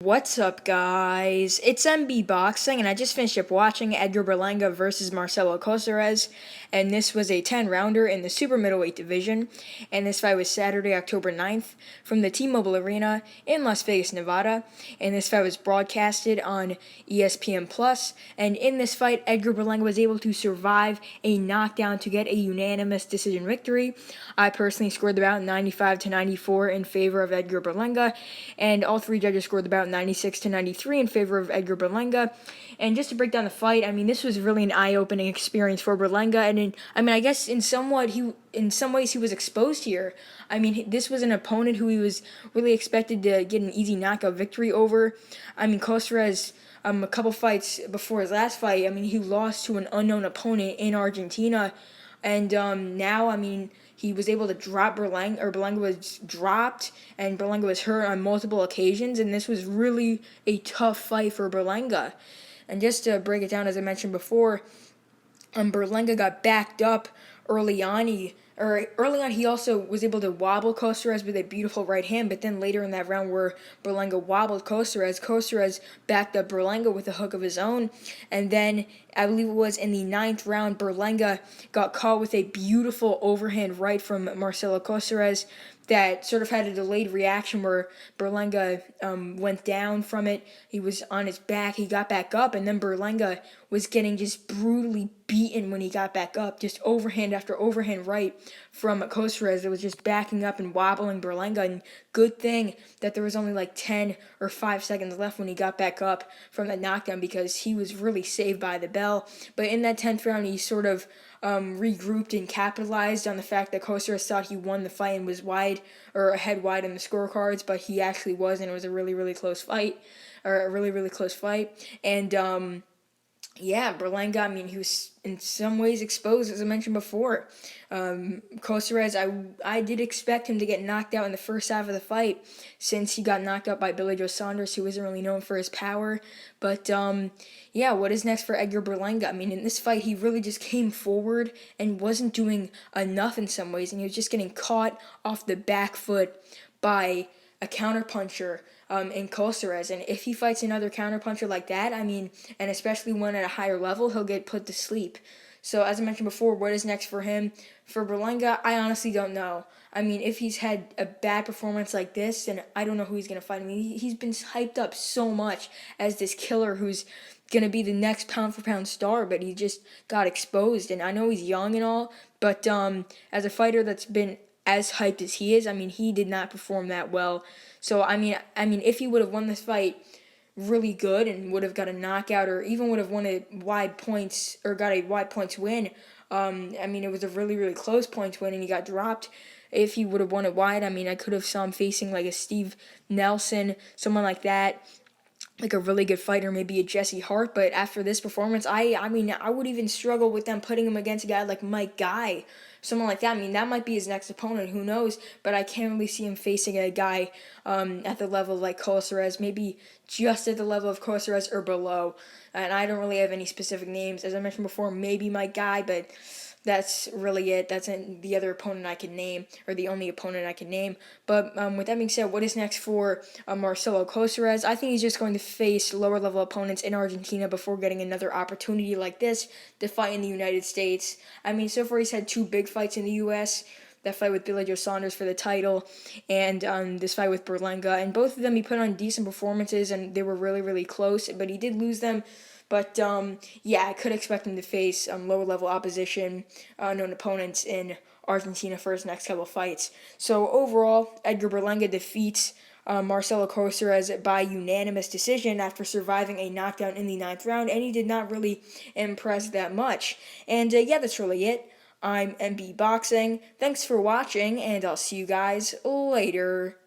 What's up, guys? It's MB Boxing, and I just finished up watching Edgar Berlanga versus Marcelo Coceres, and this was a 10-rounder in the super-middleweight division, and this fight was Saturday, October 9th, from the T-Mobile Arena in Las Vegas, Nevada, and this fight was broadcasted on ESPN+, and in this fight, Edgar Berlanga was able to survive a knockdown to get a unanimous decision victory. I personally scored the bout 95-94 in favor of Edgar Berlanga, and all three judges scored the bout 96-93 in favor of Edgar Berlanga. And just to break down the fight, this was really an eye-opening experience for Berlanga, and I guess in some ways he was exposed here. This was an opponent who he was really expected to get an easy knockout victory over. Coceres, a couple fights before his last fight, he lost to an unknown opponent in Argentina, and now, he was able to drop Berlanga, or Berlanga was dropped, and Berlanga was hurt on multiple occasions, and this was really a tough fight for Berlanga. And just to break it down, as I mentioned before, Berlanga got backed up early on. He also was able to wobble Coceres with a beautiful right hand, but then later in that round where Berlanga wobbled Coceres backed up Berlanga with a hook of his own, and then I believe it was in the 9th round, Berlanga got caught with a beautiful overhand right from Marcelo Coceres that sort of had a delayed reaction where Berlanga went down from it. He was on his back, he got back up, and then Berlanga was getting just brutally beaten when he got back up, just overhand after overhand right from Coceres. It was just backing up and wobbling Berlanga, and good thing that there was only like 10 or 5 seconds left when he got back up from that knockdown, because he was really saved by the bell. But in that 10th round, he sort of regrouped and capitalized on the fact that Coceres thought he won the fight and was ahead wide in the scorecards, but he actually wasn't. It was a really, really close fight, and Berlanga, he was in some ways exposed, as I mentioned before. Coceres, I did expect him to get knocked out in the first half of the fight, since he got knocked out by Billy Joe Saunders, who isn't really known for his power. But, what is next for Edgar Berlanga? In this fight, he really just came forward and wasn't doing enough in some ways, and he was just getting caught off the back foot by a counterpuncher in Coceres. And if he fights another counterpuncher like that, and especially one at a higher level, he'll get put to sleep. So as I mentioned before, what is next for him? For Berlanga, I honestly don't know. If he's had a bad performance like this, then I don't know who he's going to fight. He's been hyped up so much as this killer who's going to be the next pound-for-pound star, but he just got exposed. And I know he's young and all, but as a fighter that's been as hyped as he is, he did not perform that well. So, if he would have won this fight really good and would have got a knockout, or even would have won a wide points, or got a wide points win, it was a really, really close points win, and he got dropped. If he would have won it wide, I could have saw him facing like a Steve Nelson, someone like that, like a really good fighter, maybe a Jesse Hart. But after this performance, I would even struggle with them putting him against a guy like Mike Guy, someone like that. That might be his next opponent, who knows? But I can't really see him facing a guy at the level like Coceres, maybe just at the level of Coceres or below. And I don't really have any specific names. As I mentioned before, maybe Mike Guy, but that's really it. That's the other opponent I can name, or the only opponent I can name. But with that being said, what is next for Marcelo Coceres? I think he's just going to face lower-level opponents in Argentina before getting another opportunity like this to fight in the United States. So far he's had 2 big fights in the U.S., that fight with Billy Joe Saunders for the title, and this fight with Berlanga. And both of them he put on decent performances, and they were really, really close, but he did lose them. But, I could expect him to face lower-level opposition, known opponents in Argentina for his next couple of fights. So, overall, Edgar Berlanga defeats Marcelo Coceres by unanimous decision after surviving a knockdown in the 9th round, and he did not really impress that much. And, that's really it. I'm MB Boxing. Thanks for watching, and I'll see you guys later.